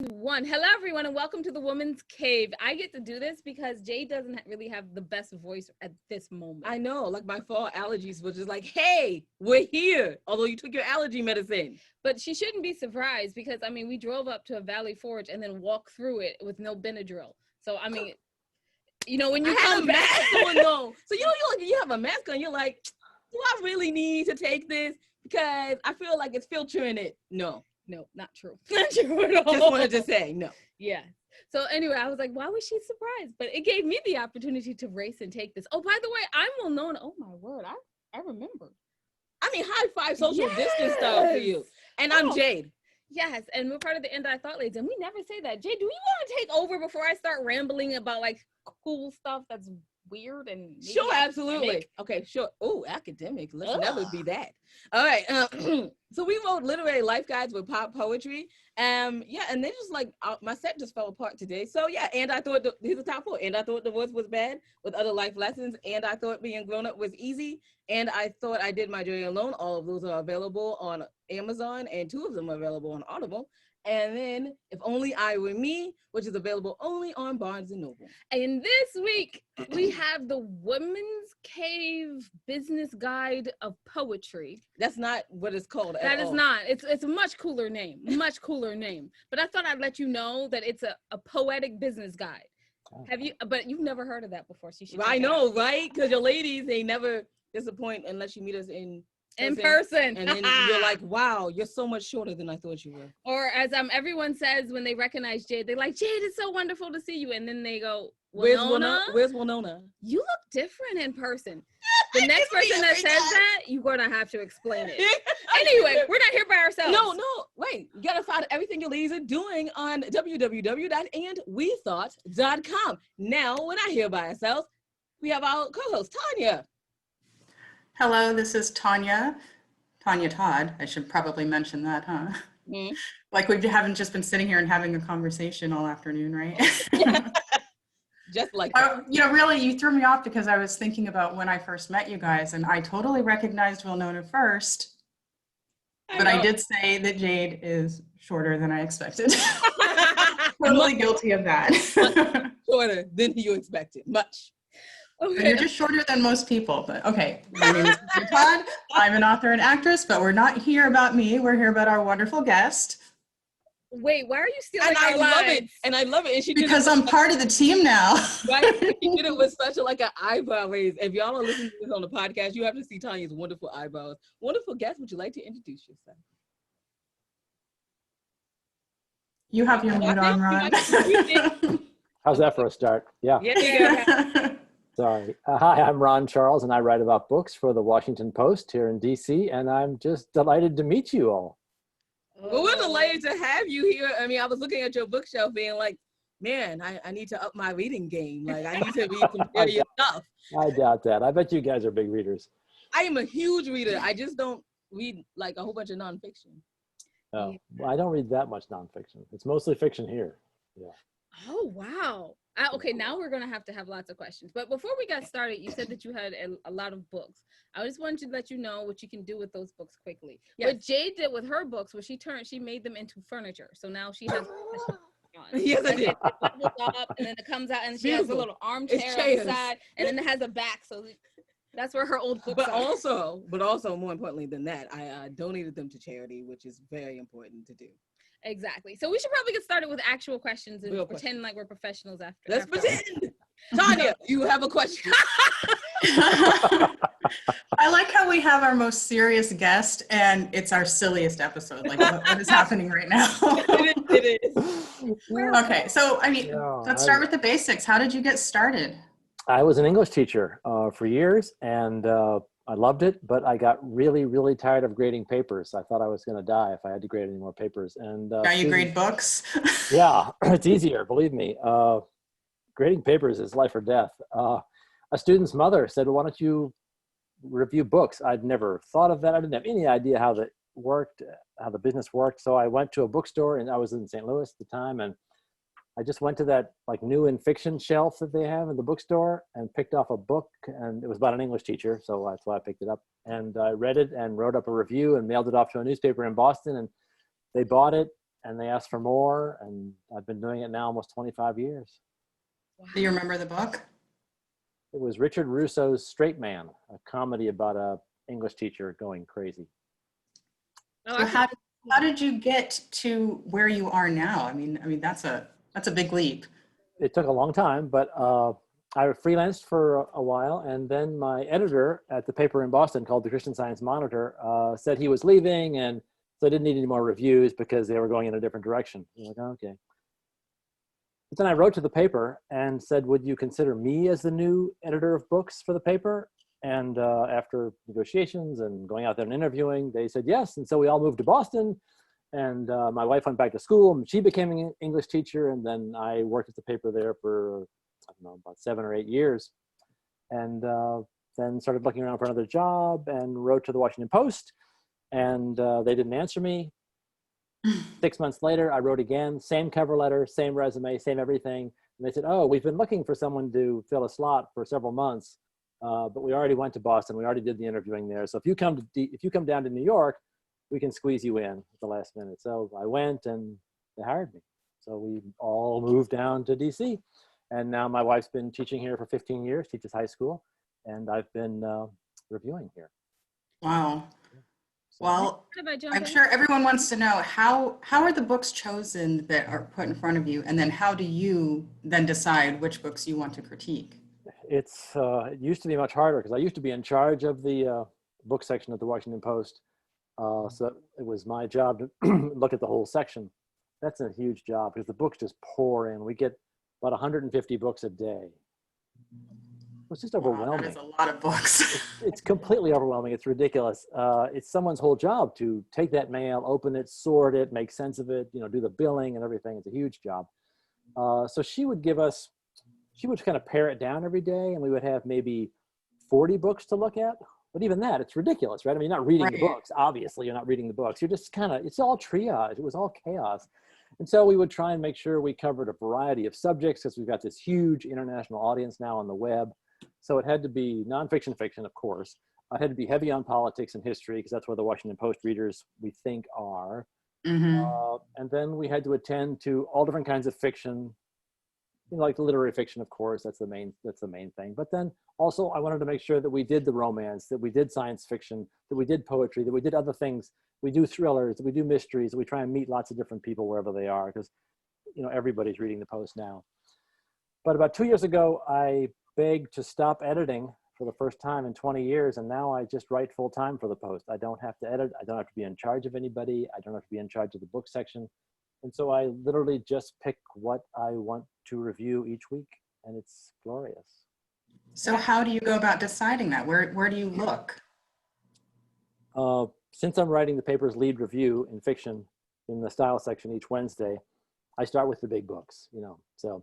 One. Hello, everyone, and welcome to the Woman's Cave. I get to do this because Jay doesn't really have the best voice at this moment. I know, like my fall allergies was just like, hey, we're here. Although you took your allergy medicine. But she shouldn't be surprised because, I mean, we drove up to a Valley Forge and then walked through it with no Benadryl. So, I mean, you know, when you have come a back mask on, though. So, you have a mask on, you're like, do I really need to take this? Because I feel like it's filtering it. No, not true. Not true at all. Just wanted to say, no. Yeah. So anyway, I was like, why was she surprised? But it gave me the opportunity to race and take this. Oh, by the way, I'm well known. Oh my word, I remember. I mean, high five social distance style for you. And I'm Jade. Yes, and we're part of the And I Thought Ladies, and we never say that. Jade, do you want to take over before I start rambling about like cool stuff that's weird and sure, absolutely. Okay, sure. Oh, academic. Let's never be that. All right. So we wrote literary life guides with pop poetry. Yeah, and they just like my set just fell apart today. So yeah, and I thought here's the top 4. And I thought divorce was bad with other life lessons. And I thought being grown up was easy. And I thought I did my journey alone. All of those are available on Amazon, and 2 of them are available on Audible. And then If Only I Were Me, which is available only on Barnes & Noble. And this week, we have the Women's Cave Business Guide of Poetry. That's not what it's called at all. That is not. It's a much cooler name. Much cooler name. But I thought I'd let you know that it's a poetic business guide. But you've never heard of that before. So you should. I know, right? Because your ladies, they never disappoint unless you meet us in person. And then you're like, wow, you're so much shorter than I thought you were. Or as everyone says when they recognize Jade, they're like, Jade, it's so wonderful to see you. And then they go, Winona? Where's Winona? You look different in person. The next person that says that, you're going to have to explain it. Anyway, we're not here by ourselves. No, wait. You got to find everything your ladies are doing on www.andwethought.com. Now, we're not here by ourselves. We have our co-host, Tanya. Hello, this is Tanya Todd. I should probably mention that, huh? Mm-hmm. Like we haven't just been sitting here and having a conversation all afternoon, right? Just like that. Really, you threw me off because I was thinking about when I first met you guys, and I totally recognized Winona first, but I did say that Jade is shorter than I expected. Totally guilty of that. Shorter than you expected, much. Okay. You're just shorter than most people, but okay. My name is Tanya Todd. I'm an author and actress, but we're not here about me. We're here about our wonderful guest. Wait, why are you stealing our lines? And I love it. And because I'm part of the team now. Right? She did it with such an eyebrow raise. If y'all are listening to this on the podcast, you have to see Tanya's wonderful eyebrows. Wonderful guest, would you like to introduce yourself? You have your mute on, Ron. How's that for a start? Yeah. Yeah. Sorry. Hi, I'm Ron Charles, and I write about books for the Washington Post here in DC, and I'm just delighted to meet you all. Well, we're delighted to have you here. I mean, I was looking at your bookshelf being like, man, I need to up my reading game. Like, I need to read some serious stuff. I doubt that. I bet you guys are big readers. I am a huge reader. I just don't read like a whole bunch of nonfiction. Oh, well, I don't read that much nonfiction. It's mostly fiction here. Yeah. Oh, wow. Okay, now we're going to have lots of questions. But before we got started, you said that you had a lot of books. I just wanted to let you know what you can do with those books quickly. Yes. What Jade did with her books was she made them into furniture. So now she has... Yes, I did. Up, and then it comes out, and she has a little armchair on the side, and then it has a back. So that's where her old books are. But also, more importantly than that, I donated them to charity, which is very important to do. Exactly. So we should probably get started with actual questions and pretend like we're professionals after. Let's pretend. Tanya, you have a question. I like how we have our most serious guest and it's our silliest episode. Like what is happening right now? It is. Okay. So, I mean, let's start with the basics. How did you get started? I was an English teacher for years, and I loved it, but I got really, really tired of grading papers. I thought I was going to die if I had to grade any more papers. And now you grade books? Yeah, it's easier, believe me. Grading papers is life or death. A student's mother said, well, why don't you review books? I'd never thought of that. I didn't have any idea how that worked, how the business worked. So I went to a bookstore, and I was in St. Louis at the time, and I just went to that like new in fiction shelf that they have in the bookstore and picked off a book, and it was about an English teacher. So that's why I picked it up, and I read it and wrote up a review and mailed it off to a newspaper in Boston, and they bought it. and they asked for more, and I've been doing it now almost 25 years. Wow. Do you remember the book? It was Richard Russo's Straight Man, a comedy about a English teacher going crazy. Oh, So how did you get to where you are now? I mean, that's a big leap. It took a long time, but I freelanced for a while, and then my editor at the paper in Boston called the Christian Science Monitor said he was leaving, and so I didn't need any more reviews because they were going in a different direction. I'm like, oh, okay. But then I wrote to the paper and said, would you consider me as the new editor of books for the paper? And after negotiations and going out there and interviewing, they said yes. And so we all moved to Boston, and my wife went back to school, and she became an English teacher. And then I worked at the paper there for, I don't know, about 7 or 8 years. And then started looking around for another job and wrote to the Washington Post, and they didn't answer me. 6 months later, I wrote again, same cover letter, same resume, same everything. And they said, oh, we've been looking for someone to fill a slot for several months, but we already went to Boston. We already did the interviewing there. So if you come down to New York, we can squeeze you in at the last minute. So I went, and they hired me. So we all moved down to DC. And now my wife's been teaching here for 15 years, teaches high school, and I've been reviewing here. Wow. So, Well, I'm sure everyone wants to know how are the books chosen that are put in front of you, and then how do you then decide which books you want to critique? it used to be much harder because I used to be in charge of the book section of the Washington Post. So it was my job to look at the whole section. That's a huge job because the books just pour in. We get about 150 books a day. It's just overwhelming. Wow, that is a lot of books. It's completely overwhelming. It's ridiculous. It's someone's whole job to take that mail, open it, sort it, make sense of it, do the billing and everything. It's a huge job. So she would kind of pare it down every day, and we would have maybe 40 books to look at. But even that, it's ridiculous, right? I mean, you're not reading the books. Obviously, you're not reading the books. You're just it's all triage. It was all chaos. And so we would try and make sure we covered a variety of subjects because we've got this huge international audience now on the web. So it had to be nonfiction, fiction, of course. It had to be heavy on politics and history because that's where the Washington Post readers, we think, are. Mm-hmm. And then we had to attend to all different kinds of fiction, like the literary fiction, of course. That's the main thing. But then also I wanted to make sure that we did the romance, that we did science fiction, that we did poetry, that we did other things. We do thrillers, that we do mysteries, that we try and meet lots of different people wherever they are because, everybody's reading the Post now. But about 2 years ago, I begged to stop editing for the first time in 20 years. And now I just write full time for the Post. I don't have to edit. I don't have to be in charge of anybody. I don't have to be in charge of the book section. And so I literally just pick what I want to review each week, and it's glorious. So how do you go about deciding that? Where do you look? Since I'm writing the paper's lead review in fiction in the style section each Wednesday, I start with the big books, So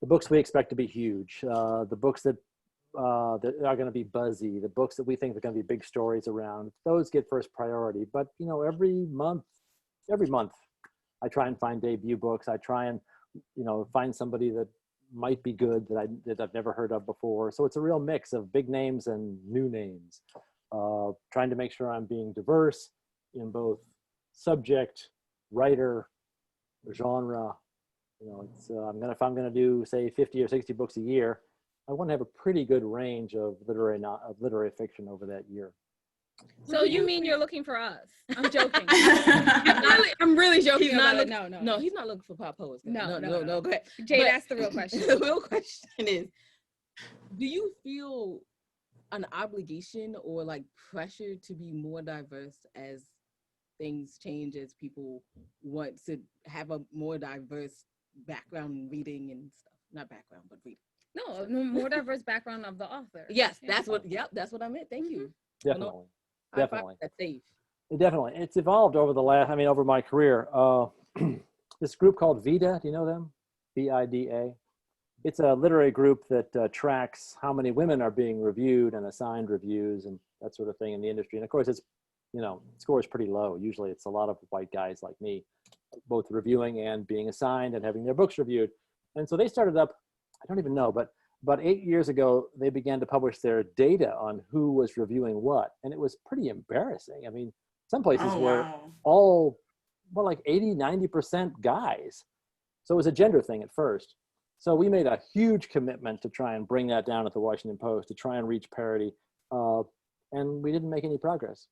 the books we expect to be huge, the books that are going to be buzzy, the books that we think are going to be big stories around, those get first priority. But, every month, I try and find debut books. I try and, find somebody that might be good that I've never heard of before. So it's a real mix of big names and new names. Trying to make sure I'm being diverse in both subject, writer, genre. If I'm gonna do say 50 or 60 books a year, I want to have a pretty good range of literary fiction over that year. So you mean you're looking for us? I'm joking. I'm really joking. No, he's not looking for pop poets. No. Go ahead. Jade, ask the real question. The real question is, do you feel an obligation or like pressure to be more diverse as things change, as people want to have a more diverse background in reading and stuff? Not background, but reading. No, more diverse background of the author. Yes, that's what I meant. Thank you. Definitely. That's safe. Definitely. It's evolved over my career. This group called VIDA, do you know them? VIDA. It's a literary group that tracks how many women are being reviewed and assigned reviews and that sort of thing in the industry. And of course, it's, scores pretty low. Usually it's a lot of white guys like me, both reviewing and being assigned and having their books reviewed. And so they started up, I don't even know, but about 8 years ago, they began to publish their data on who was reviewing what. And it was pretty embarrassing. I mean, some places were all well, like 80, 90% guys. So it was a gender thing at first. So we made a huge commitment to try and bring that down at the Washington Post, to try and reach parity. And we didn't make any progress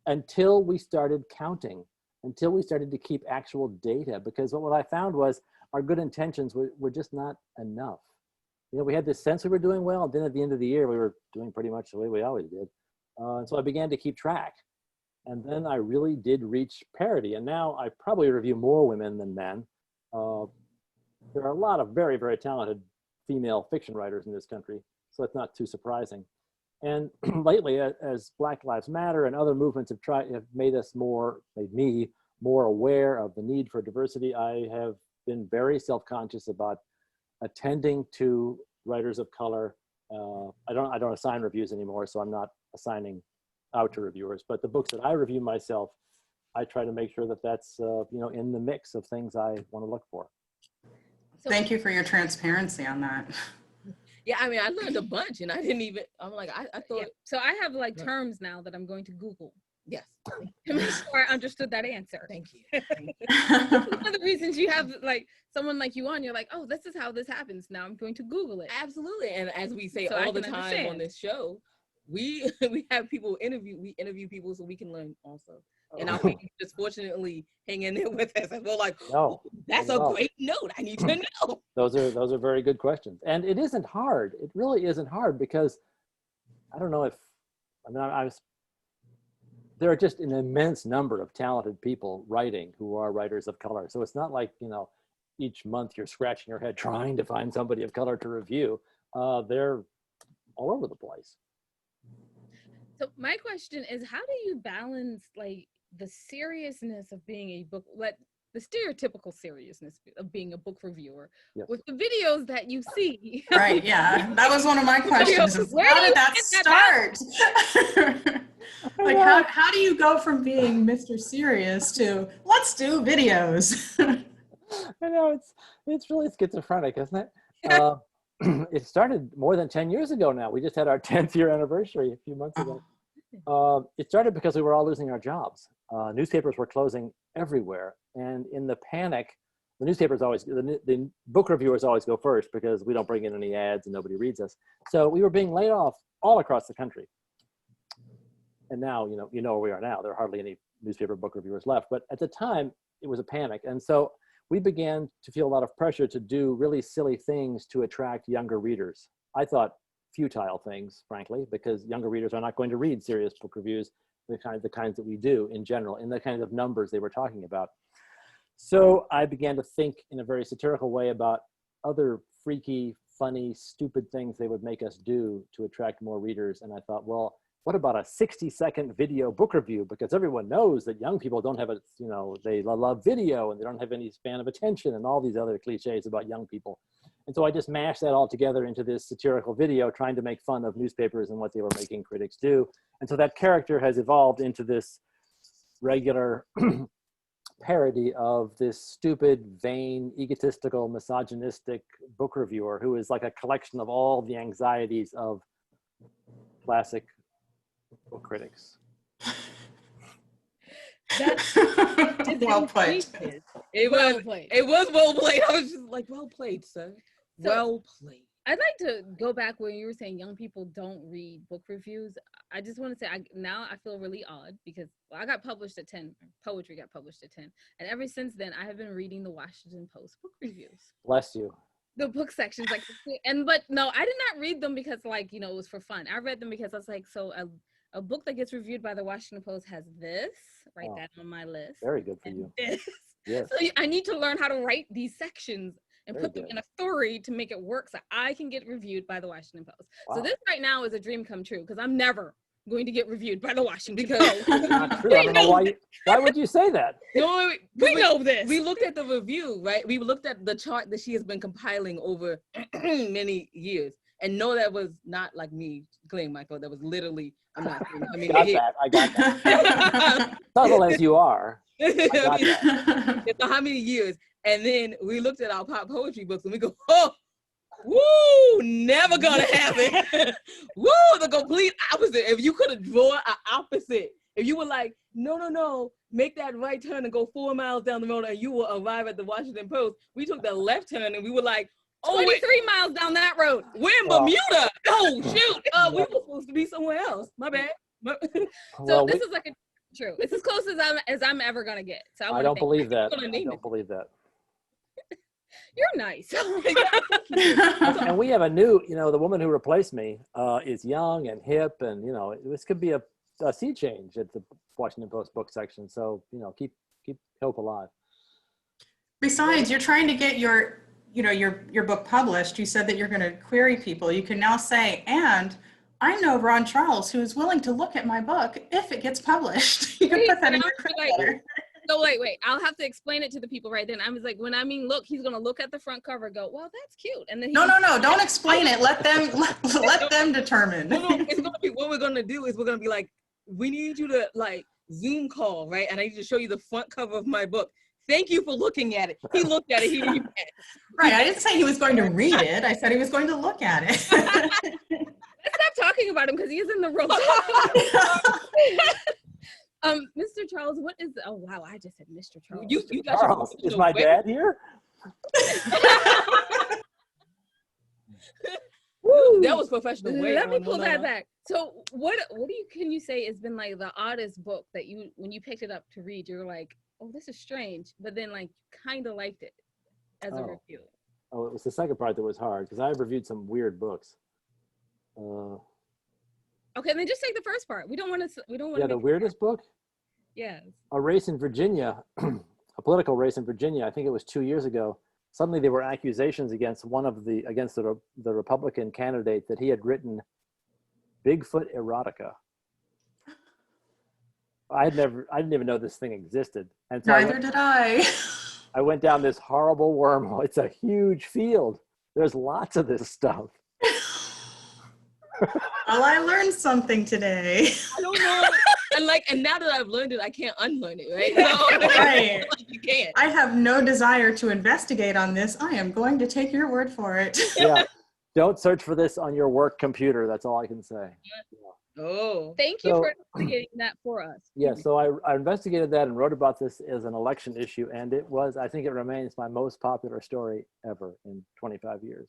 until we started counting, until we started to keep actual data. Because what I found was our good intentions were just not enough. You know, we had this sense we were doing well, and then at the end of the year, we were doing pretty much the way we always did. And so I began to keep track. And then I really did reach parity. And now I probably review more women than men. There are a lot of very, very talented female fiction writers in this country, so it's not too surprising. And lately, as Black Lives Matter and other movements have made me more aware of the need for diversity, I have been very self-conscious about attending to writers of color. I don't assign reviews anymore, so I'm not assigning out to reviewers. But the books that I review myself, I try to make sure that that's in the mix of things I want to look for. Thank you for your transparency on that. Yeah, I mean, I learned a bunch, and I didn't even. I'm like, I thought. Yeah. So I have like terms now that I'm going to Google. Yes. To make sure I understood that answer. Thank you. One of the reasons you have like someone like you on, you're like, oh, this is how this happens. Now I'm going to Google it. Absolutely, and as we say So all the time on this show, we have people we interview people so we can learn also. And our people just fortunately hang in there with us. And we're like, no, that's a great note. I need to know. Those are very good questions. And it isn't hard. It really isn't hard because I don't know if, there are just an immense number of talented people writing who are writers of color. So it's not like, each month you're scratching your head trying to find somebody of color to review. They're all over the place. So my question is, how do you balance like the seriousness of being a book, like the stereotypical seriousness of being a book reviewer, yes, with the videos that you see? Right, yeah. That was one of my questions. How did that start? Like, how do you go from being Mr. Serious to let's do videos? I know, it's really schizophrenic, isn't it? It started more than 10 years ago now. We just had our 10th year anniversary a few months ago. It started because we were all losing our jobs. Newspapers were closing everywhere. And in the panic, the book reviewers always go first because we don't bring in any ads and nobody reads us. So we were being laid off all across the country. And now, you know where we are now. There are hardly any newspaper book reviewers left. But at the time, it was a panic. And so we began to feel a lot of pressure to do really silly things to attract younger readers. I thought futile things, frankly, because younger readers are not going to read serious book reviews, the kinds that we do in general, in the kinds of numbers they were talking about. So I began to think in a very satirical way about other freaky, funny, stupid things they would make us do to attract more readers. And I thought, well, what about a 60-second video book review? Because everyone knows that young people don't have they love video and they don't have any span of attention and all these other cliches about young people. And so I just mashed that all together into this satirical video trying to make fun of newspapers and what they were making critics do. And so that character has evolved into this regular parody of this stupid, vain, egotistical, misogynistic book reviewer who is like a collection of all the anxieties of classic book critics. Well played. It was well played. I was just like, well played, sir. So, well played. I'd like to go back where you were saying young people don't read book reviews. I just want to say now I feel really odd because I got published at 10. Poetry got published at 10. And ever since then, I have been reading the Washington Post book reviews. Bless you. The book sections, but no, I did not read them because it was for fun. I read them because I was like, so a book that gets reviewed by the Washington Post has this, write that on my list. Very good for you. This. Yes. So I need to learn how to write these sections and Very put them good. in a story to make it work so I can get reviewed by the Washington Post. Wow. So this right now is a dream come true because I'm never going to get reviewed by the Washington Post. Not true. I don't know why would you say that? No, we know this. We looked at the review, right? We looked at the chart that she has been compiling over many years. And no, that was not like me clearing my throat. That was literally, I'm not kidding. I mean, I got that. Subtle as you are. I got that. It's how many years? And then we looked at our pop poetry books and we go, oh, woo, never gonna happen. Woo, the complete opposite. If you could have drawn an opposite, if you were like, no, make that right turn and go 4 miles down the road and you will arrive at the Washington Post. We took the left turn and we were like, oh, 23 miles down that road. We're in Bermuda. Oh, shoot. We were supposed to be somewhere else. My bad. So this is like a true. It's as close as I'm ever going to get. So I don't believe that. I don't believe that. You're nice. And we have a new, the woman who replaced me is young and hip, and this could be a sea change at the Washington Post book section. So keep hope alive. Besides, you're trying to get your book published. You said that you're going to query people. You can now say, and I know Ron Charles, who is willing to look at my book if it gets published. You can put that in your letter. So wait, I'll have to explain it to the people right then. I was like, when I mean look, he's gonna look at the front cover, go, well, that's cute, and then no, don't explain it. Let them determine. No, it's gonna be what we're gonna do is we're gonna be like, we need you to like Zoom call, right? And I need to show you the front cover of my book. Thank you for looking at it. He looked at it. He read it. Right. I didn't say he was going to read it. I said he was going to look at it. Let's stop talking about him because he is in the room. Mr. Charles, what is? Oh wow, I just said Mr. Charles. You got Charles, is my dad here? Woo, that was professional. Let me pull that back. So what can you say has been like the oddest book that when you picked it up to read, you're like, oh, this is strange, but then like kind of liked it as a review? Oh, it was the second part that was hard because I've reviewed some weird books. Okay, then just take the first part. We don't want to. Yeah, the weirdest book. Yes. A race in Virginia, a political race in Virginia. I think it was 2 years ago. Suddenly there were accusations against the Republican candidate that he had written Bigfoot erotica. I didn't even know this thing existed. And so Neither did I. I went down this horrible wormhole. It's a huge field. There's lots of this stuff. Well, I learned something today. I don't know. And now that I've learned it, I can't unlearn it, right? So, right. You can't. I have no desire to investigate on this. I am going to take your word for it. Yeah. Don't search for this on your work computer. That's all I can say. Yeah. Oh. Thank you for investigating that for us. Yeah, so I investigated that and wrote about this as an election issue, and I think it remains my most popular story ever in 25 years.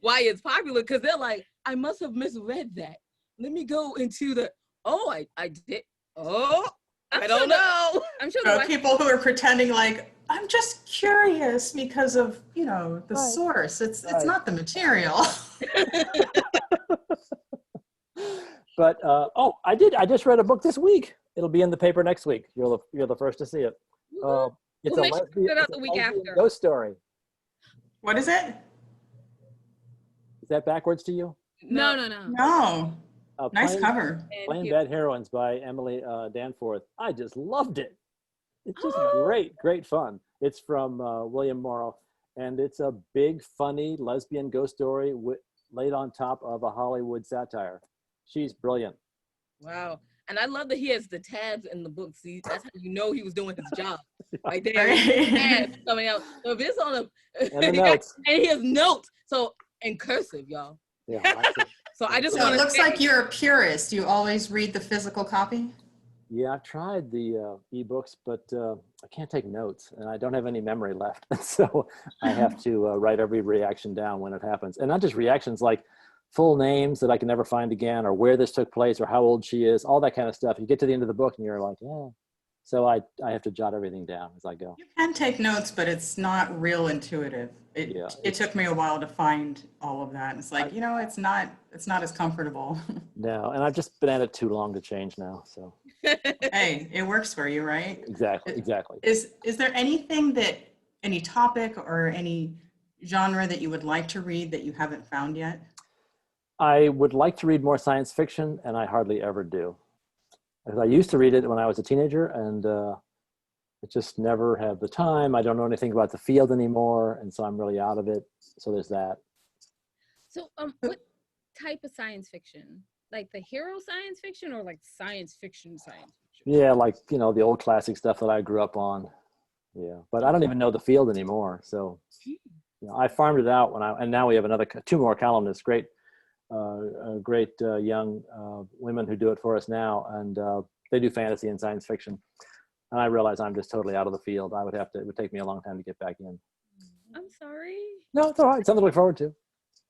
Why it's popular, because they're like, I must have misread that. Let me go into I did. I don't know. I'm sure people who are pretending like, I'm just curious because of, the source. It's not the material. But I just read a book this week. It'll be in the paper next week. You're the first to see it. It's a lesbian ghost story. What is it? Is that backwards to you? No. No. Nice cover. Plain Bad Heroines by Emily Danforth. I just loved it. It's just great fun. It's from William Morrow, and it's a big, funny lesbian ghost story laid on top of a Hollywood satire. She's brilliant. Wow. And I love that he has the tabs in the book. See, that's how you know he was doing his job. Right there. Tabs coming out. So if it's on and the notes. And he has notes. So in cursive, y'all. Yeah. So I just So want it looks like you're a purist. You always read the physical copy? Yeah, I've tried the ebooks, but I can't take notes, and I don't have any memory left. So I have to write every reaction down when it happens. And not just reactions, like full names that I can never find again, or where this took place, or how old she is, all that kind of stuff. You get to the end of the book and you're like, yeah. So I have to jot everything down as I go. You can take notes, but it's not real intuitive. It took me a while to find all of that. It's like, it's not as comfortable. No, and I've just been at it too long to change now. So hey, it works for you, right? Exactly. Is there any topic or any genre that you would like to read that you haven't found yet? I would like to read more science fiction, and I hardly ever do. I used to read it when I was a teenager, and I just never have the time. I don't know anything about the field anymore, and so I'm really out of it. So there's that. So what type of science fiction? Like the hero science fiction, or like science fiction? Yeah, like, the old classic stuff that I grew up on. Yeah, but I don't even know the field anymore. So I farmed it out and now we have two more columnists, great young women who do it for us now. And they do fantasy and science fiction. And I realize I'm just totally out of the field. It would take me a long time to get back in. I'm sorry. No, it's all right. Something to look forward to.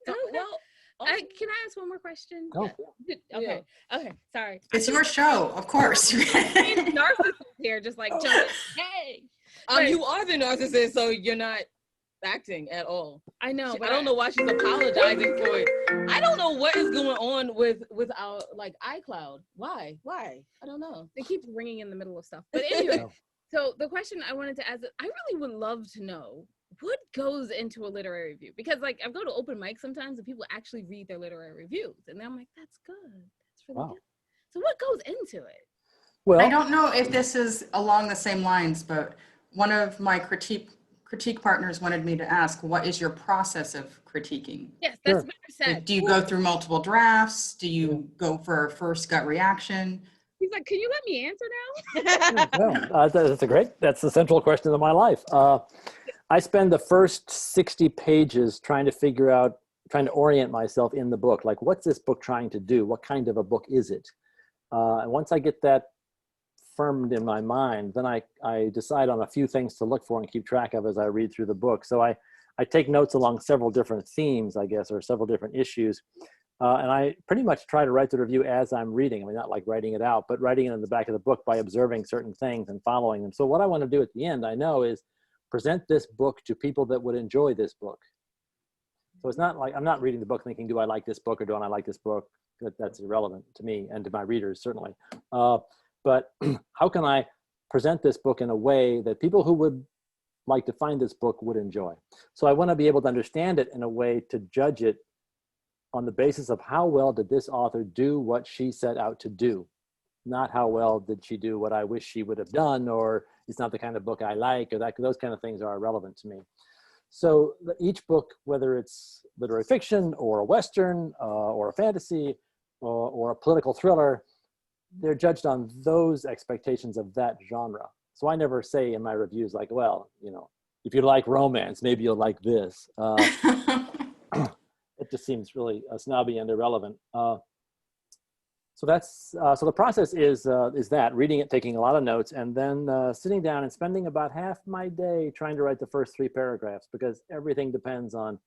Well, Can I ask one more question? Oh. Yeah. Okay. Okay. Sorry. It's your show, of course. Narcissist here, just like jumping. Hey. You are the narcissist, so you're not acting at all. I know, but I don't know why she's apologizing for it. I don't know what is going on with our like iCloud. Why? I don't know. It keeps ringing in the middle of stuff. But anyway, so the question I wanted to ask, I really would love to know what goes into a literary review, because like I go to open mic sometimes and people actually read their literary reviews, and I'm like, that's good. That's really good. So what goes into it? Well, I don't know if this is along the same lines, but one of my critique partners wanted me to ask, what is your process of critiquing? Yes, that's what I said. Do you go through multiple drafts? Do you go for a first gut reaction? He's like, can you let me answer now? That's the central question of my life. I spend the first 60 pages trying to orient myself in the book. Like, what's this book trying to do? What kind of a book is it? And once I get that firmed in my mind, then I decide on a few things to look for and keep track of as I read through the book. So I take notes along several different themes, I guess, or several different issues. And I pretty much try to write the review as I'm reading. I mean, not like writing it out, but writing it in the back of the book by observing certain things and following them. So what I want to do at the end, I know, is present this book to people that would enjoy this book. So it's not like I'm not reading the book thinking, do I like this book or don't I like this book? That's irrelevant to me and to my readers, certainly. But how can I present this book in a way that people who would like to find this book would enjoy? So I want to be able to understand it in a way to judge it on the basis of how well did this author do what she set out to do, not how well did she do what I wish she would have done, or it's not the kind of book I like, or those kind of things are irrelevant to me. So each book, whether it's literary fiction or a Western or a fantasy or a political thriller, they're judged on those expectations of that genre. So I never say in my reviews like, well, if you like romance, maybe you'll like this. It just seems really snobby and irrelevant. So the process is that reading it, taking a lot of notes, and then sitting down and spending about half my day trying to write the first 3 paragraphs, because everything depends on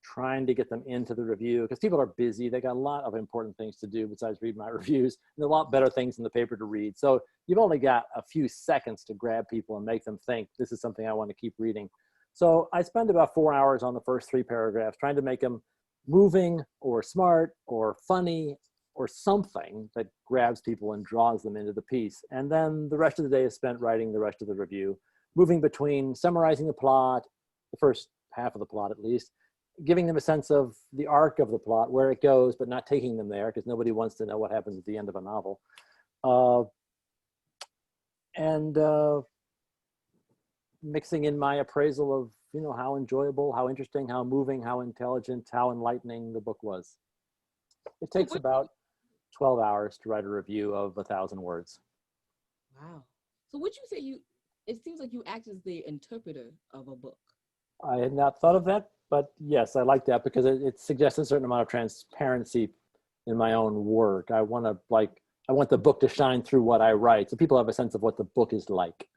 trying to get them into the review, because people are busy. They got a lot of important things to do besides read my reviews, and a lot better things in the paper to read. So you've only got a few seconds to grab people and make them think this is something I want to keep reading. So I spend about 4 hours on the first 3 paragraphs trying to make them moving or smart or funny or something that grabs people and draws them into the piece. And then the rest of the day is spent writing the rest of the review, moving between summarizing the plot, the first half of the plot at least, giving them a sense of the arc of the plot, where it goes, but not taking them there, because nobody wants to know what happens at the end of a novel. And mixing in my appraisal of, how enjoyable, how interesting, how moving, how intelligent, how enlightening the book was. It takes about 12 hours to write a review of 1,000 words. Wow. So would you say it seems like you act as the interpreter of a book. I had not thought of that, but yes, I like that because it suggests a certain amount of transparency in my own work. I want the book to shine through what I write, so people have a sense of what the book is like.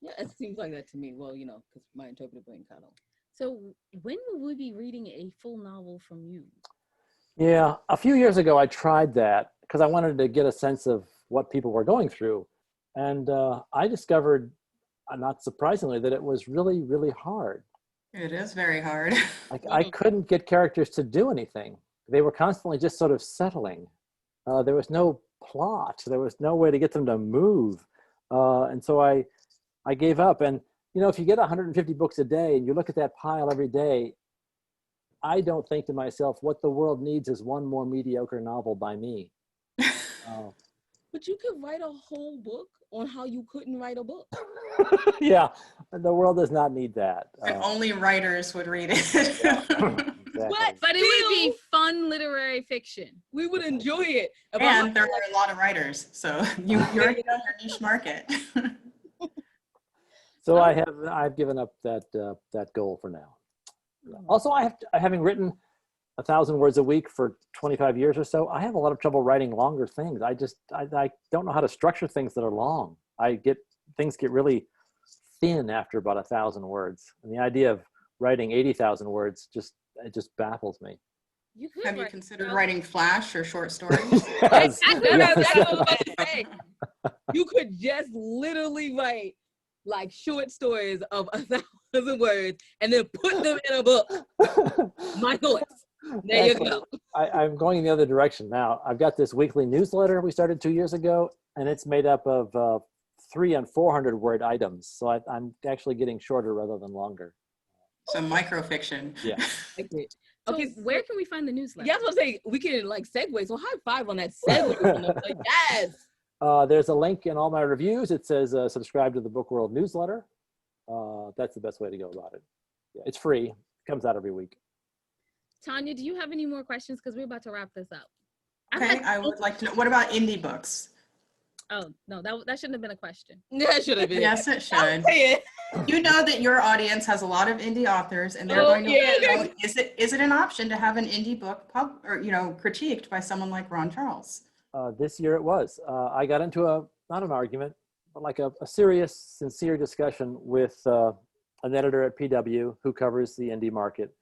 Yeah, it seems like that to me. Well, because my interpretive brain kind of. So when will we be reading a full novel from you? Yeah, a few years ago I tried that because I wanted to get a sense of what people were going through. And I discovered, not surprisingly, that it was really, really hard. It is very hard. I couldn't get characters to do anything. They were constantly just sort of settling. There was no plot. There was no way to get them to move. And so I gave up. And, if you get 150 books a day and you look at that pile every day, I don't think to myself, what the world needs is one more mediocre novel by me. But you could write a whole book on how you couldn't write a book. Yeah, the world does not need that. Only writers would read it. Exactly. But it would be fun literary fiction. We would enjoy it. And there are a lot of writers, so you already know your niche market. So I've given up that goal for now. Also, having written 1,000 words a week for 25 years or so, I have a lot of trouble writing longer things. I don't know how to structure things that are long. Things get really thin after about 1,000 words. And the idea of writing 80,000 words just baffles me. Have you considered writing flash or short stories? Yes, That's what I was about to say. You could just literally write like short stories of 1,000 words and then put them in a book. My thoughts. There you go. I'm going in the other direction now. I've got this weekly newsletter we started 2 years ago, and it's made up of 300 and 400 word items. So I'm actually getting shorter rather than longer. So microfiction. Yeah. So okay, where can we find the newsletter? Yeah, I was gonna say we can like segue. So high five on that segue. Like, yes. There's a link in all my reviews. It says subscribe to the Book World newsletter. That's the best way to go about it. Yeah, it's free. It comes out every week. Tanya, do you have any more questions? Because we're about to wrap this up. Okay, I would like to know, what about indie books? Oh, no, that shouldn't have been a question. Yeah, it should have been. Yes, it should. You know that your audience has a lot of indie authors, and they're going to know, is it an option to have an indie book critiqued by someone like Ron Charles? This year it was. I got into not an argument, but like a serious, sincere discussion with an editor at PW who covers the indie market.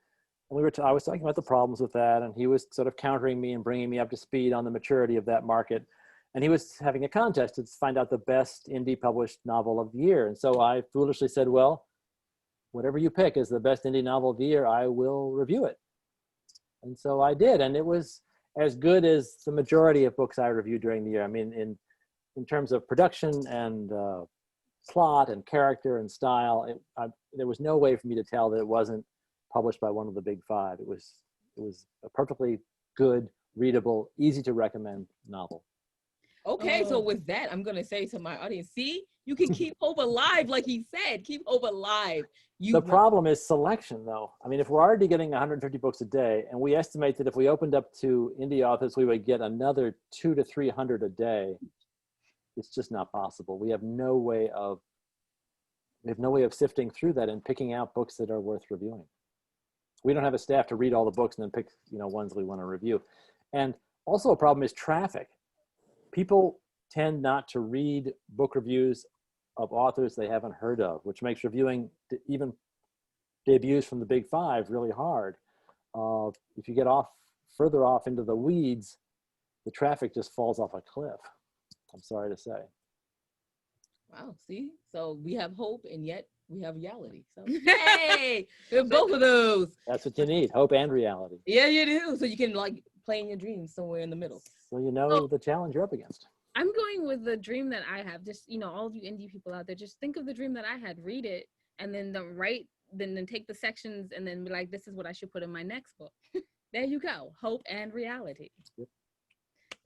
And I was talking about the problems with that, and he was sort of countering me and bringing me up to speed on the maturity of that market. And he was having a contest to find out the best indie published novel of the year. And so I foolishly said, well, whatever you pick as the best indie novel of the year, I will review it. And so I did. And it was as good as the majority of books I reviewed during the year. I mean, in terms of production and plot and character and style, there was no way for me to tell that it wasn't published by one of the big five. It was a perfectly good, readable, easy to recommend novel. Okay, so with that, I'm going to say to my audience, see, you can keep hope alive, like he said, keep hope alive. The problem is selection, though. I mean, if we're already getting 150 books a day, and we estimate that if we opened up to indie authors, we would get another 200 to 300 a day, it's just not possible. We have no way of sifting through that and picking out books that are worth reviewing. We don't have a staff to read all the books and then pick, ones we want to review. And also a problem is traffic. People tend not to read book reviews of authors they haven't heard of, which makes reviewing even debuts from the big five really hard. If you get further off into the weeds, the traffic just falls off a cliff. I'm sorry to say. Wow, see? So we have hope and yet we have reality. So hey, both of those. That's what you need, hope and reality. Yeah, you do. So you can like play in your dreams somewhere in the middle. So you know the challenge you're up against. I'm going with the dream that I have. Just, all of you indie people out there, just think of the dream that I had, read it, and then then take the sections and then be like, this is what I should put in my next book. There you go. Hope and reality. Yep.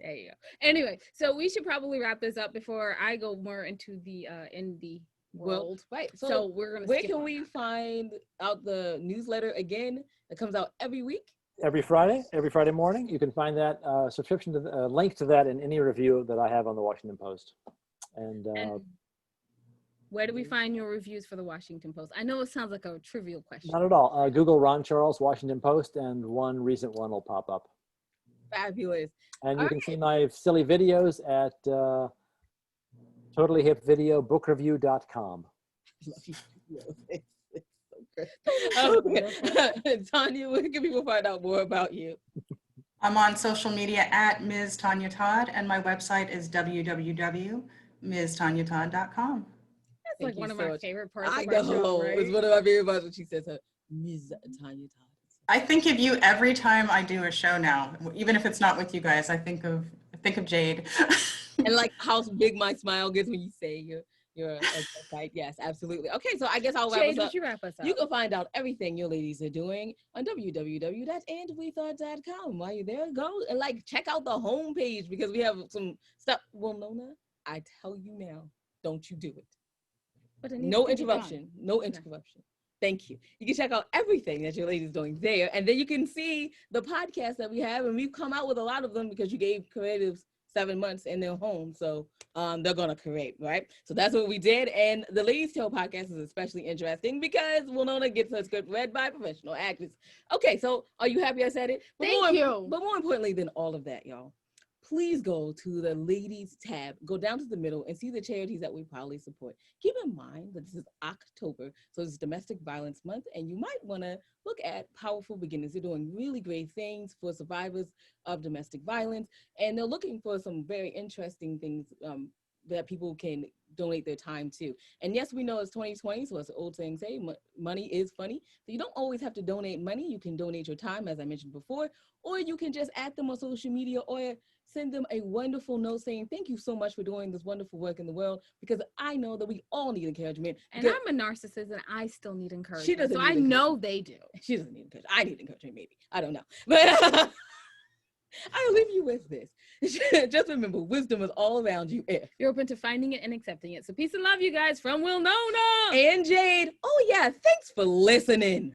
There you go. Anyway, so we should probably wrap this up before I go more into the indie world. Well, right. So we're going to where can we find out the newsletter again? It comes out every week. Every Friday morning. You can find that subscription to the link to that in any review that I have on the Washington Post. And where do we find your reviews for the Washington Post? I know it sounds like a trivial question. Not at all. Google Ron Charles Washington Post, and one recent one will pop up. Fabulous. And you can see my silly videos at totallyhipvideobookrareview.com. Okay. Tanya, where can people find out more about you? I'm on social media at Ms. Tanya Todd, and my website is www.mstanyatodd.com. That's like one of my favorite parts. I know. It's one of my favorite parts when she says her, Ms. Tanya Todd. I think of you every time I do a show now, even if it's not with you guys. I think of Jade. And like how big my smile gets when you say your website. Yes, absolutely. Okay, so I guess I'll wrap us up. You can find out everything your ladies are doing on www.andwethought.com. While you're there, go and check out the homepage because we have some stuff. Well, Nona, I tell you now, don't you do it. But no interruption. No interruption. Thank you. You can check out everything that your lady's doing there, and then you can see the podcast that we have, and we've come out with a lot of them because you gave creatives 7 months in their home. So they're going to create, right? So that's what we did. And the Ladies Tale podcast is especially interesting because Winona gets her script read by professional actors. Okay, so are you happy I said it? Thank you. But more importantly than all of that, y'all, please go to the ladies tab, go down to the middle and see the charities that we probably support. Keep in mind that this is October, so it's Domestic Violence Month, and you might want to look at Powerful Beginnings. They're doing really great things for survivors of domestic violence, and they're looking for some very interesting things that people can donate their time to. And yes, we know it's 2020, so as the old saying say, money is funny. So you don't always have to donate money. You can donate your time, as I mentioned before, or you can just add them on social media or send them a wonderful note saying, thank you so much for doing this wonderful work in the world, because I know that we all need encouragement. And I'm a narcissist and I still need encouragement. She doesn't. So I know they do. She doesn't need encouragement. I need encouragement, maybe. I don't know. But I'll leave you with this. Just remember, wisdom is all around you if you're open to finding it and accepting it. So peace and love, you guys, from Winona and Jade. Oh yeah, thanks for listening.